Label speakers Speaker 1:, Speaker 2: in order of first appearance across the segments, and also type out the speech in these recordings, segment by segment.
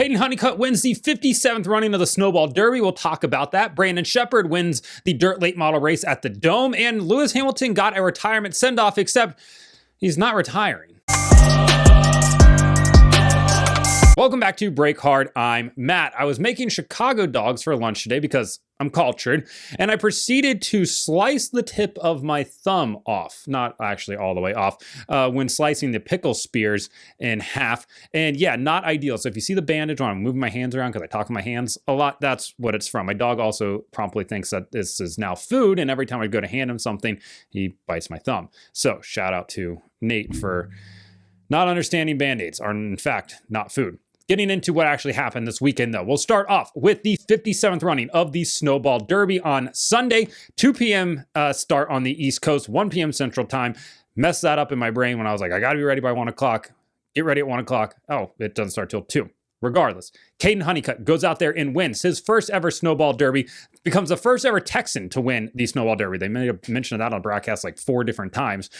Speaker 1: Kaden Honeycutt wins the 57th running of the Snowball Derby. We'll talk about that. Brandon Sheppard wins the dirt late model race at the Dome. And Lewis Hamilton got a retirement send-off, except he's not retiring. Welcome back to Break Hard. I'm Matt. I was making Chicago dogs for lunch today because I'm cultured, and I proceeded to slice the tip of my thumb off, not actually all the way off, when slicing the pickle spears in half. And yeah, not ideal. So if you see the bandage when I'm moving my hands around because I talk with my hands a lot, that's what it's from. My dog also promptly thinks that this is now food, and every time I go to hand him something, he bites my thumb. So shout out to Nate for not understanding Band-Aids are in fact not food. Getting into what actually happened this weekend, though. We'll start off with the 57th running of the Snowball Derby on Sunday. 2 p.m. Start on the East Coast, 1 p.m. Central Time. Messed that up in my brain when I was like, I got to be ready by 1 o'clock. Get ready at 1 o'clock. Oh, it doesn't start till 2. Regardless, Kaden Honeycutt goes out there and wins his first ever Snowball Derby, becomes the first ever Texan to win the Snowball Derby. They made a mention of that on broadcast like 4 different times,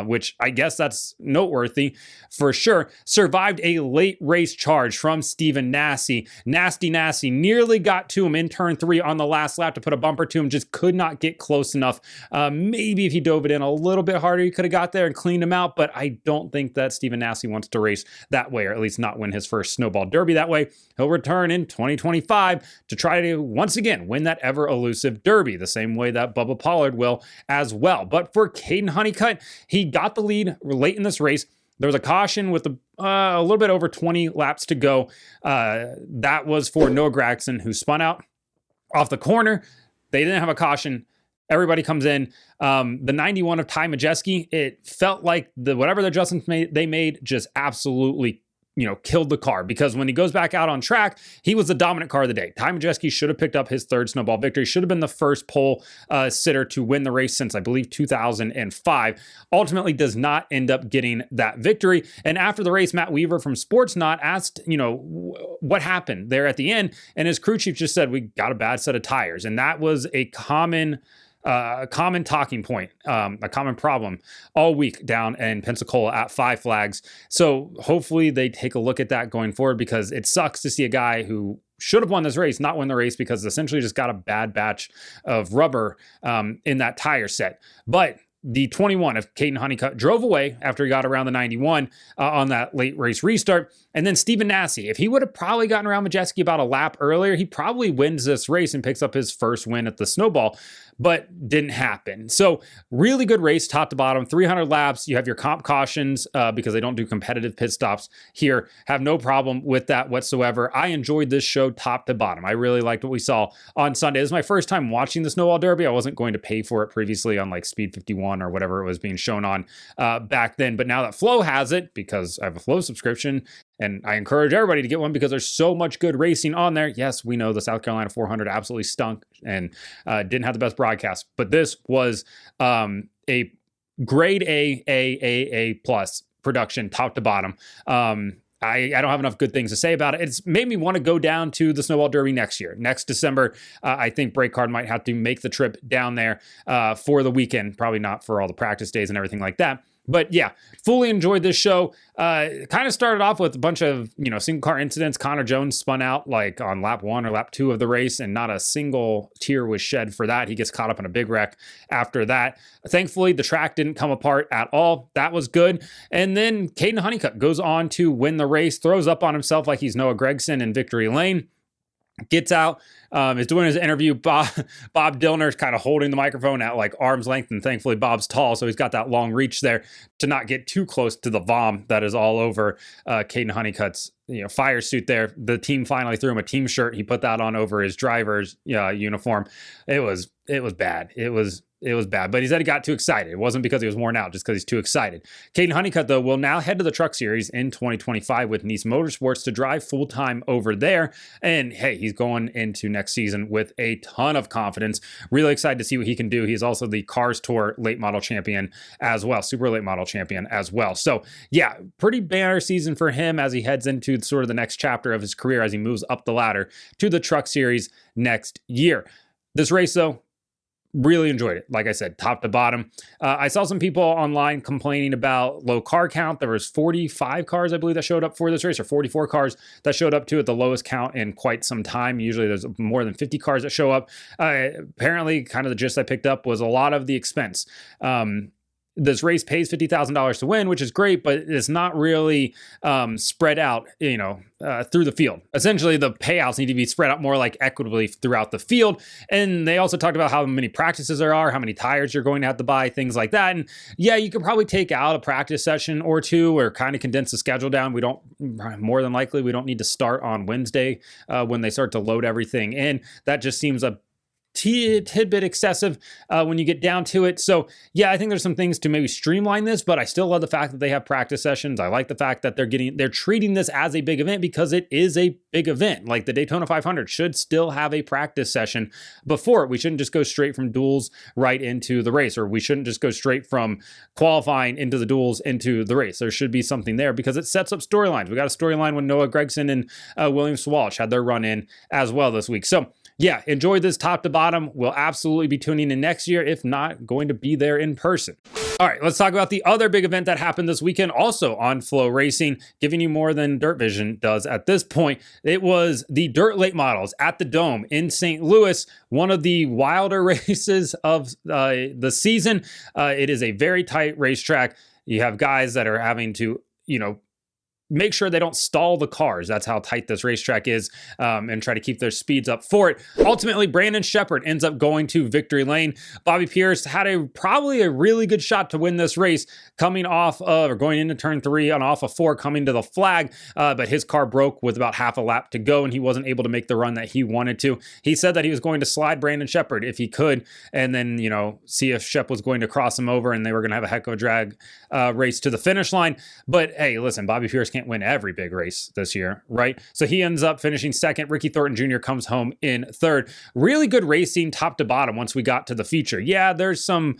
Speaker 1: which I guess that's noteworthy for sure. Survived a late race charge from Stephen Nasse. Nasty nearly got to him in turn 3 on the last lap to put a bumper to him, just could not get close enough. Maybe if he dove it in a little bit harder, he could have got there and cleaned him out, but I don't think that Stephen Nasse wants to race that way, or at least not win his first Snowball Derby that way. He'll return in 2025 to try to once again win that ever elusive Derby, the same way that Bubba Pollard will as well. But for Kaden Honeycutt, he got the lead late in this race. There was a caution with a little bit over 20 laps to go. That was for Noah Gragson, who spun out off the corner. They didn't have a caution. Everybody comes in. The 91 of Ty Majeski, it felt like whatever the adjustments they made just absolutely killed the car, because when he goes back out on track, he was the dominant car of the day. Ty Majeski should have picked up his 3rd Snowball victory, should have been the first pole sitter to win the race since, I believe, 2005. Ultimately does not end up getting that victory. And after the race, Matt Weaver from Sportsnaut asked, what happened there at the end. And his crew chief just said, we got a bad set of tires. And that was a common talking point, a common problem all week down in Pensacola at Five Flags. So hopefully they take a look at that going forward, because it sucks to see a guy who should have won this race not win the race because essentially just got a bad batch of rubber in that tire set. But the 21 of Kaden Honeycutt drove away after he got around the 91 on that late race restart. And then Stephen Nasse, if he would have probably gotten around Majeski about a lap earlier, he probably wins this race and picks up his first win at the Snowball, but didn't happen. So really good race, top to bottom, 300 laps. You have your comp cautions because they don't do competitive pit stops here. Have no problem with that whatsoever. I enjoyed this show top to bottom. I really liked what we saw on Sunday. This is my first time watching the Snowball Derby. I wasn't going to pay for it previously on like Speed 51 or whatever it was being shown on back then. But now that Flow has it, because I have a Flow subscription, and I encourage everybody to get one because there's so much good racing on there. Yes, we know the South Carolina 400 absolutely stunk and didn't have the best broadcast, but this was a grade A plus production, top to bottom. I don't have enough good things to say about it. It's made me want to go down to the Snowball Derby next year. Next December, I think Break Hard might have to make the trip down there for the weekend. Probably not for all the practice days and everything like that. But yeah, fully enjoyed this show. Kind of started off with a bunch of, single car incidents. Connor Jones spun out like on lap 1 or lap 2 of the race, and not a single tear was shed for that. He gets caught up in a big wreck after that. Thankfully, the track didn't come apart at all. That was good. And then Kaden Honeycutt goes on to win the race, throws up on himself like he's Noah Gragson in victory lane. Gets out, is doing his interview. Bob Dillner's kind of holding the microphone at like arm's length, and thankfully Bob's tall, so he's got that long reach there to not get too close to the vom that is all over Kaden Honeycutt's fire suit there. The team finally threw him a team shirt. He put that on over his driver's uniform. It was bad. It was bad, but he said he got too excited. It wasn't because he was worn out, just because he's too excited. Kaden Honeycutt, though, will now head to the Truck Series in 2025 with Nice Motorsports to drive full-time over there. And hey, he's going into next season with a ton of confidence. Really excited to see what he can do. He's also the Cars Tour late model champion as well, super late model champion as well. So yeah, pretty banner season for him as he heads into sort of the next chapter of his career as he moves up the ladder to the Truck Series next year. This race, though, really enjoyed it. Like I said, top to bottom. I saw some people online complaining about low car count. There was 45 cars, I believe, that showed up for this race, or 44 cars that showed up to at the lowest count in quite some time. Usually there's more than 50 cars that show up. Apparently, kind of the gist I picked up was a lot of the expense. This race pays $50,000 to win, which is great, but it's not really spread out, through the field. Essentially, the payouts need to be spread out more like equitably throughout the field. And they also talked about how many practices there are, how many tires you're going to have to buy, things like that. And yeah, you could probably take out a practice session or two, or kind of condense the schedule down. More than likely, we don't need to start on Wednesday when they start to load everything in. That just seems a tidbit excessive when you get down to it. So yeah, I think there's some things to maybe streamline this, but I still love the fact that they have practice sessions. I like the fact that they're treating this as a big event, because it is a big event. Like the Daytona 500 should still have a practice session before it. We shouldn't just go straight from duels right into the race, or we shouldn't just go straight from qualifying into the duels into the race. There should be something there, because it sets up storylines. We got a storyline when Noah Gragson and William Swalch had their run in as well this week. So yeah, enjoyed this top to bottom. We'll absolutely be tuning in next year, if not going to be there in person. All right, let's talk about the other big event that happened this weekend, also on Flow Racing, giving you more than Dirt Vision does at this point. It was the Dirt Late Models at the Dome in St. Louis, one of the wilder races of the season. It is a very tight racetrack. You have guys that are having to, make sure they don't stall the cars. That's how tight this racetrack is, and try to keep their speeds up for it. Ultimately, Brandon Sheppard ends up going to victory lane. Bobby Pierce had probably a really good shot to win this race, coming off of, or going into turn 3 on off of 4, coming to the flag, but his car broke with about half a lap to go, and he wasn't able to make the run that he wanted to. He said that he was going to slide Brandon Sheppard if he could, and then, see if Shep was going to cross him over, and they were going to have a heck of a drag race to the finish line. But hey, listen, Bobby Pierce can't win every big race this year, right? So he ends up finishing second. Ricky Thornton Jr. comes home in third. Really good racing top to bottom once we got to the feature. Yeah, there's some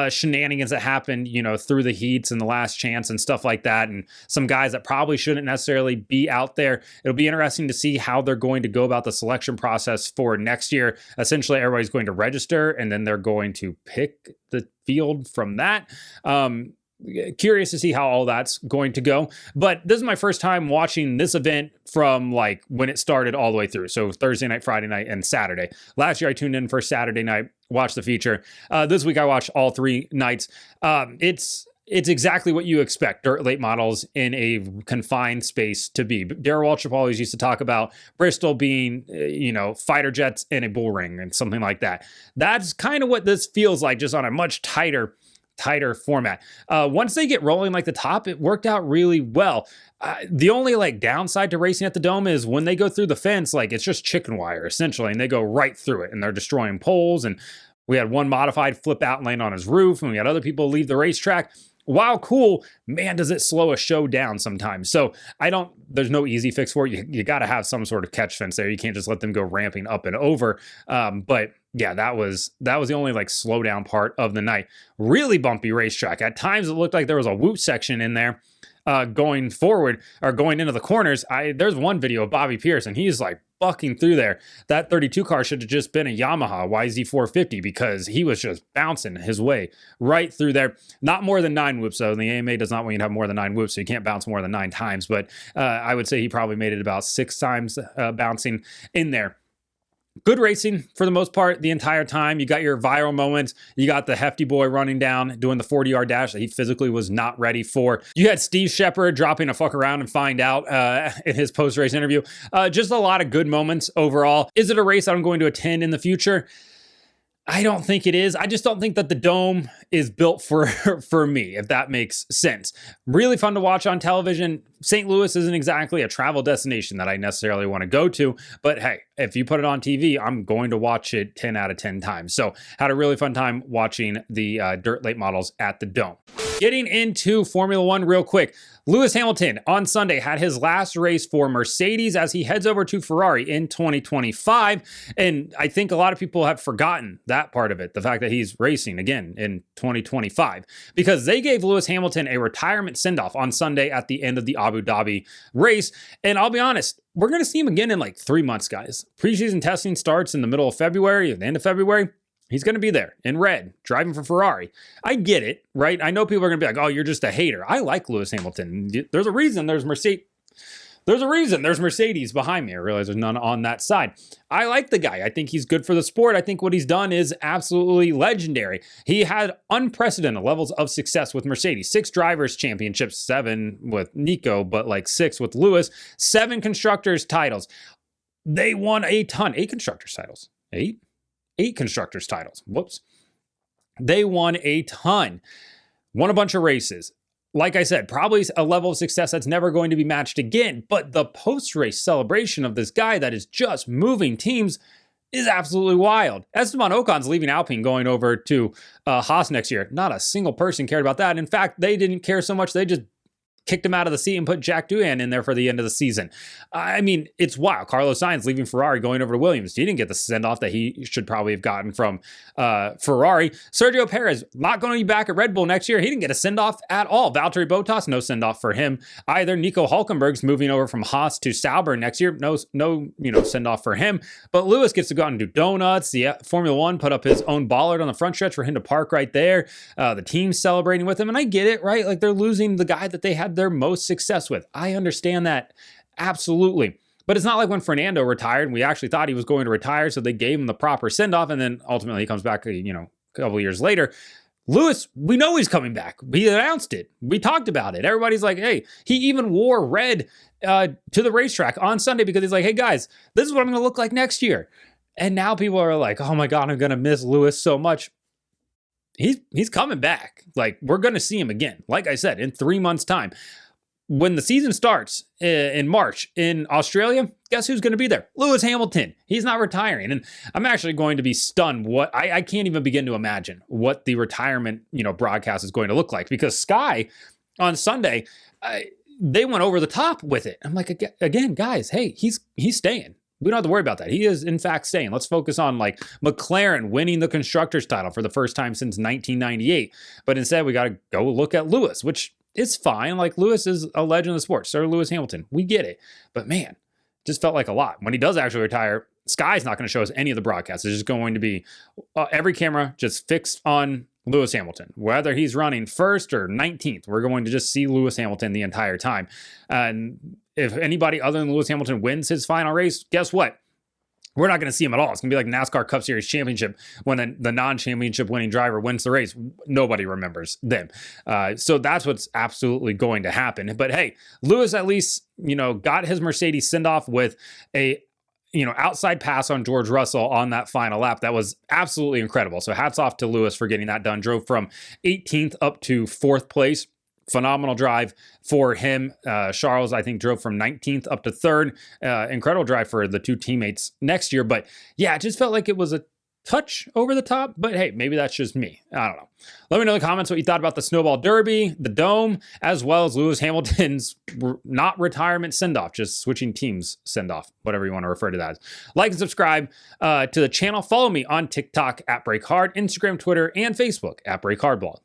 Speaker 1: shenanigans that happened, through the heats and the last chance and stuff like that, and some guys that probably shouldn't necessarily be out there. It'll be interesting to see how they're going to go about the selection process for next year. Essentially, everybody's going to register, and then they're going to pick the field from that. Curious to see how all that's going to go. But this is my first time watching this event from like when it started all the way through. So Thursday night, Friday night, and Saturday. Last year I tuned in for Saturday night, watched the feature. This week I watched all 3 nights. It's exactly what you expect dirt late models in a confined space to be. Darrell Waltrip always used to talk about Bristol being, fighter jets in a bull ring and something like that. That's kind of what this feels like, just on a much tighter format. Once they get rolling like the top, it worked out really well. The only downside to racing at the Dome is when they go through the fence, it's just chicken wire essentially, and they go right through it, and they're destroying poles. And we had one modified flip out and land on his roof, and we had other people leave the racetrack. While cool, man, does it slow a show down sometimes. So there's no easy fix for it. You got to have some sort of catch fence there. You can't just let them go ramping up and over. But yeah, that was the only slow down part of the night. Really bumpy racetrack. At times it looked like there was a whoop section in there going forward or going into the corners. There's one video of Bobby Pierce, and he's bucking through there. That 32 car should have just been a Yamaha YZ450, because he was just bouncing his way right through there. Not more than 9 whoops though. The AMA does not want you to have more than 9 whoops, so you can't bounce more than 9 times. But I would say he probably made it about 6 times bouncing in there. Good racing for the most part the entire time. You got your viral moments. You got the hefty boy running down, doing the 40-yard dash that he physically was not ready for. You had Steve Sheppard dropping a fuck around and find out in his post-race interview. Just a lot of good moments overall. Is it a race I'm going to attend in the future? I don't think it is. I just don't think that the Dome is built for me, if that makes sense. Really fun to watch on television. St. Louis isn't exactly a travel destination that I necessarily want to go to, but hey, if you put it on TV, I'm going to watch it 10 out of 10 times. So had a really fun time watching the dirt late models at the Dome. Getting into Formula One real quick. Lewis Hamilton on Sunday had his last race for Mercedes as he heads over to Ferrari in 2025. And I think a lot of people have forgotten that part of it, the fact that he's racing again in 2025, because they gave Lewis Hamilton a retirement send-off on Sunday at the end of the Abu Dhabi race. And I'll be honest, we're going to see him again in 3 months, guys. Preseason testing starts in the middle of February, at the end of February. He's going to be there in red, driving for Ferrari. I get it, right? I know people are going to be like, oh, you're just a hater. I like Lewis Hamilton. There's a reason there's Mercedes behind me. I realize there's none on that side. I like the guy. I think he's good for the sport. I think what he's done is absolutely legendary. He had unprecedented levels of success with Mercedes. 6 drivers' championships, 7 with Nico, but like 6 with Lewis. 7 constructors' titles. They won a ton. 8 constructors' titles. 8 constructors' titles. Whoops. They won a ton. Won a bunch of races. Like I said, probably a level of success that's never going to be matched again. But the post-race celebration of this guy that is just moving teams is absolutely wild. Esteban Ocon's leaving Alpine, going over to Haas next year. Not a single person cared about that. In fact, they didn't care so much. They just kicked him out of the seat and put Jack Doohan in there for the end of the season. I mean, it's wild. Carlos Sainz leaving Ferrari, going over to Williams. He didn't get the send-off that he should probably have gotten from Ferrari. Sergio Perez, not going to be back at Red Bull next year. He didn't get a send-off at all. Valtteri Bottas, no send-off for him either. Nico Hülkenberg's moving over from Haas to Sauber next year. No, send-off for him. But Lewis gets to go out and do donuts. The Formula One put up his own bollard on the front stretch for him to park right there. The team's celebrating with him. And I get it, right? Like, they're losing the guy that they had their most success with. I understand that. Absolutely. But it's not like when Fernando retired and we actually thought he was going to retire, so they gave him the proper send-off, and then ultimately he comes back, a couple of years later. Lewis, we know he's coming back. We announced it. We talked about it. Everybody's like, hey, he even wore red to the racetrack on Sunday because he's like, hey guys, this is what I'm going to look like next year. And now people are like, oh my God, I'm going to miss Lewis so much. He's coming back. Like, we're going to see him again. Like I said, in 3 months' time. When the season starts in March in Australia, guess who's going to be there? Lewis Hamilton. He's not retiring. And I'm actually going to be stunned. I can't even begin to imagine what the retirement, broadcast is going to look like, because Sky on Sunday, they went over the top with it. I'm like, again, guys, hey, he's staying. We don't have to worry about that. He is, in fact, staying. Let's focus on, like, McLaren winning the constructors title for the first time since 1998. But instead, we got to go look at Lewis, which is fine. Like, Lewis is a legend of the sport. So Lewis Hamilton. We get it. But man, just felt like a lot. When he does actually retire, Sky's not going to show us any of the broadcasts. It's just going to be every camera just fixed on Lewis Hamilton. Whether he's running first or 19th, we're going to just see Lewis Hamilton the entire time. And if anybody other than Lewis Hamilton wins his final race, guess what? We're not going to see him at all. It's going to be like NASCAR Cup Series Championship when the non-championship winning driver wins the race. Nobody remembers them. So that's what's absolutely going to happen. But hey, Lewis at least, got his Mercedes send-off with a outside pass on George Russell on that final lap. That was absolutely incredible. So hats off to Lewis for getting that done. Drove from 18th up to 4th place. Phenomenal drive for him. Charles, I think, drove from 19th up to 3rd. Incredible drive for the 2 teammates next year. But yeah, it just felt like it was a touch over the top. But hey, maybe that's just me. I don't know. Let me know in the comments what you thought about the Snowball Derby, the Dome, as well as Lewis Hamilton's not retirement send-off, just switching teams send-off, whatever you want to refer to that as. Like and subscribe to the channel. Follow me on TikTok at BreakHard, Instagram, Twitter, and Facebook at BreakHardBall.